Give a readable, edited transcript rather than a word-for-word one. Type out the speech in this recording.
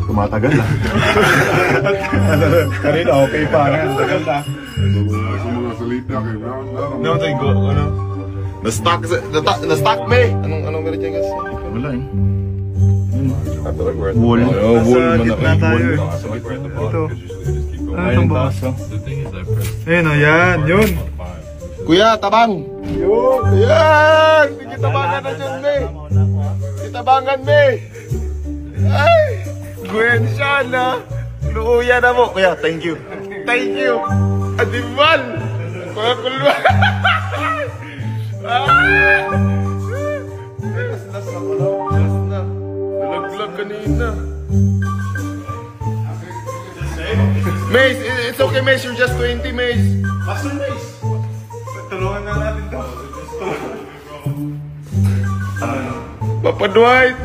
Tumatagal na. Kanina okay pa. Tagal na. No, tayo go. Ano? Na-stuck me! Anong meron dyan, guys? Wala eh. Wall. Wall Nasa man gitna ako. tayo eh. Ito. Ano itong baso? Ayun o, yan. Yun. Kuya, tabang! Yun! Yan! Sige, tabangan na dyan, me! Itabangan, me! Ay! Gwen siya na! Luuya na mo! Kuya, thank you! Thank you! Adimal! Kuya, kulwa! Las na pala. Las na. Nalaglag kanina. Mace, it's okay, Mace. You're just 20, Mace. Master Mace. Tulungan na natin to. Papa Dwight!